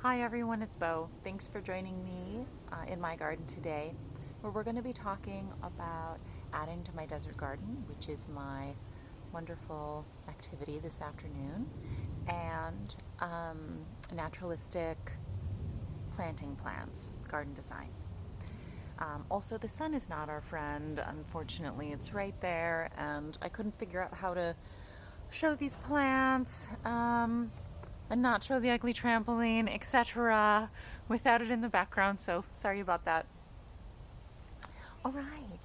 Hi everyone, it's Bo. Thanks for joining me in my garden today, where we're going to be talking about adding to my desert garden, which is my wonderful activity this afternoon, and naturalistic planting plants, garden design. Also, the sun is not our friend. Unfortunately, it's right there, and I couldn't figure out how to show these plants and not show the ugly trampoline, etc., without it in the background. So sorry about that. All right.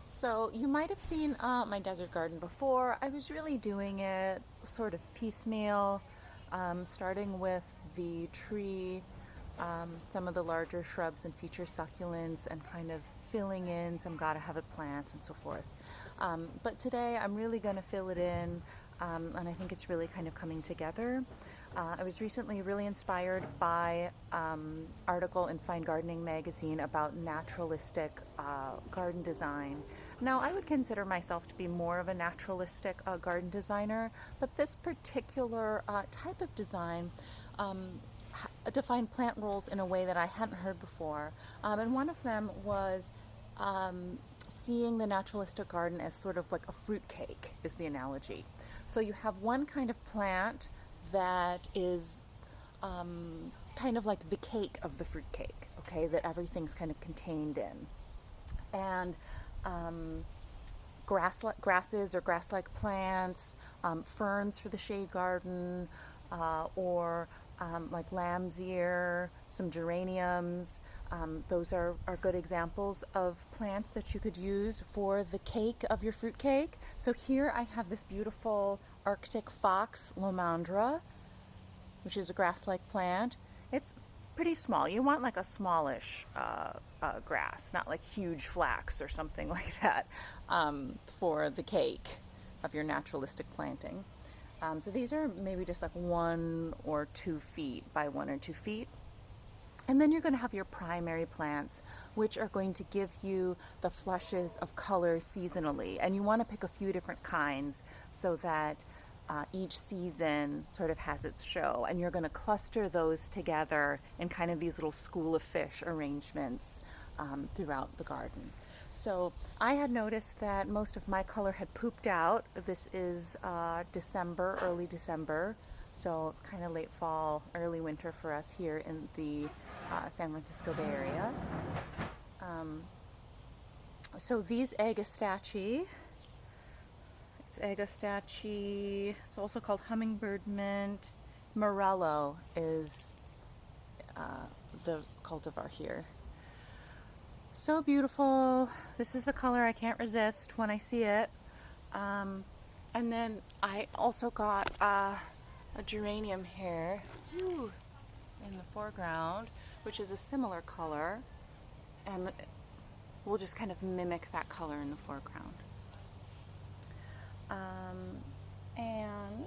So you might have seen my desert garden before. I was really doing it sort of piecemeal, starting with the tree, some of the larger shrubs and feature succulents, and kind of filling in some gotta have it plants and so forth. But today I'm really going to fill it in, and I think it's really kind of coming together. I was recently really inspired by article in Fine Gardening magazine about naturalistic garden design. Now, I would consider myself to be more of a naturalistic garden designer, but this particular type of design defined plant roles in a way that I hadn't heard before. And one of them was seeing the naturalistic garden as sort of like a fruit cake, is the analogy. So you have one kind of plant that is kind of like the cake of the fruit cake, okay, that everything's kind of contained in. And grasses or grass-like plants, ferns for the shade garden, or like lamb's ear, some geraniums. Those are good examples of plants that you could use for the cake of your fruit cake. So here I have this beautiful Arctic fox Lomandra, which is a grass-like plant. It's pretty small. You want like a smallish grass, not like huge flax or something like that, for the cake of your naturalistic planting. So these are maybe just like 1 or 2 feet by 1 or 2 feet. And then you're going to have your primary plants, which are going to give you the flushes of color seasonally. And you want to pick a few different kinds so that each season sort of has its show. And you're going to cluster those together in kind of these little school of fish arrangements throughout the garden. So I had noticed that most of my color had pooped out. This is December, early December. So it's kind of late fall, early winter for us here in the San Francisco Bay Area. So these Agastache, it's also called hummingbird mint. Morello is the cultivar here. So beautiful. This is the color I can't resist when I see it. And then I also got a geranium here in the foreground, which is a similar color. And we'll just kind of mimic that color in the foreground. And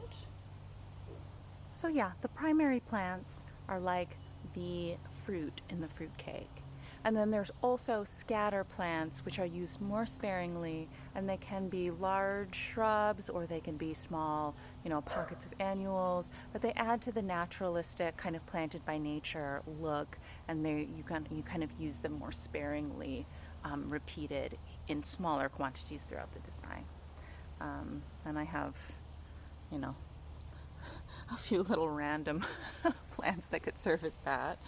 so yeah, the primary plants are like the fruit in the fruit cake. And then there's also scatter plants, which are used more sparingly, and they can be large shrubs or they can be small, pockets of annuals, but they add to the naturalistic kind of planted by nature look, and you kind of use them more sparingly, repeated in smaller quantities throughout the design. And I have, a few little random plants that could serve as that.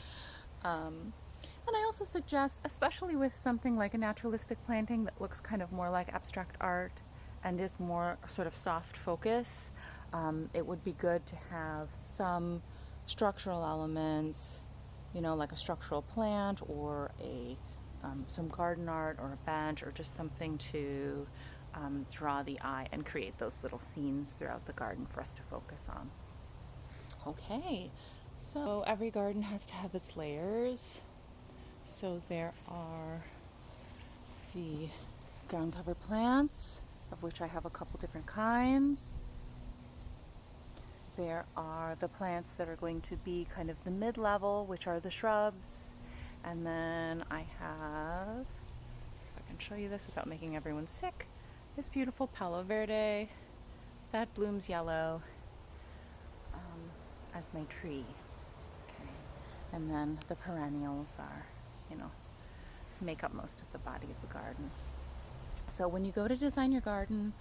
And I also suggest, especially with something like a naturalistic planting that looks kind of more like abstract art and is more sort of soft focus, it would be good to have some structural elements, like a structural plant or some garden art or a bench or just something to draw the eye and create those little scenes throughout the garden for us to focus on. Okay, so every garden has to have its layers. So there are the ground cover plants, of which I have a couple different kinds. There are the plants that are going to be kind of the mid-level, which are the shrubs. And then I have, if I can show you this without making everyone sick, this beautiful Palo Verde that blooms yellow as my tree. Okay. and then the perennials are, you know, make up most of the body of the garden. So when you go to design your garden,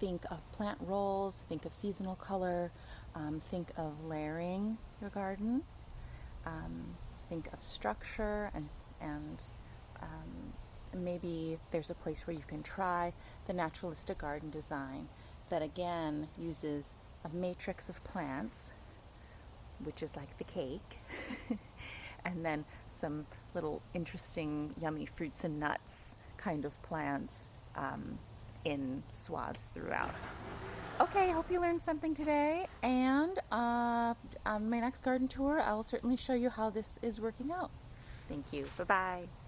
think of plant rolls, think of seasonal color, think of layering your garden, think of structure, and maybe there's a place where you can try the Naturalistic Garden Design that again uses a matrix of plants, which is like the cake, and then some little interesting yummy fruits and nuts kind of plants in swaths throughout. Okay, I hope you learned something today, and on my next garden tour I will certainly show you how this is working out. Thank you. Bye-bye.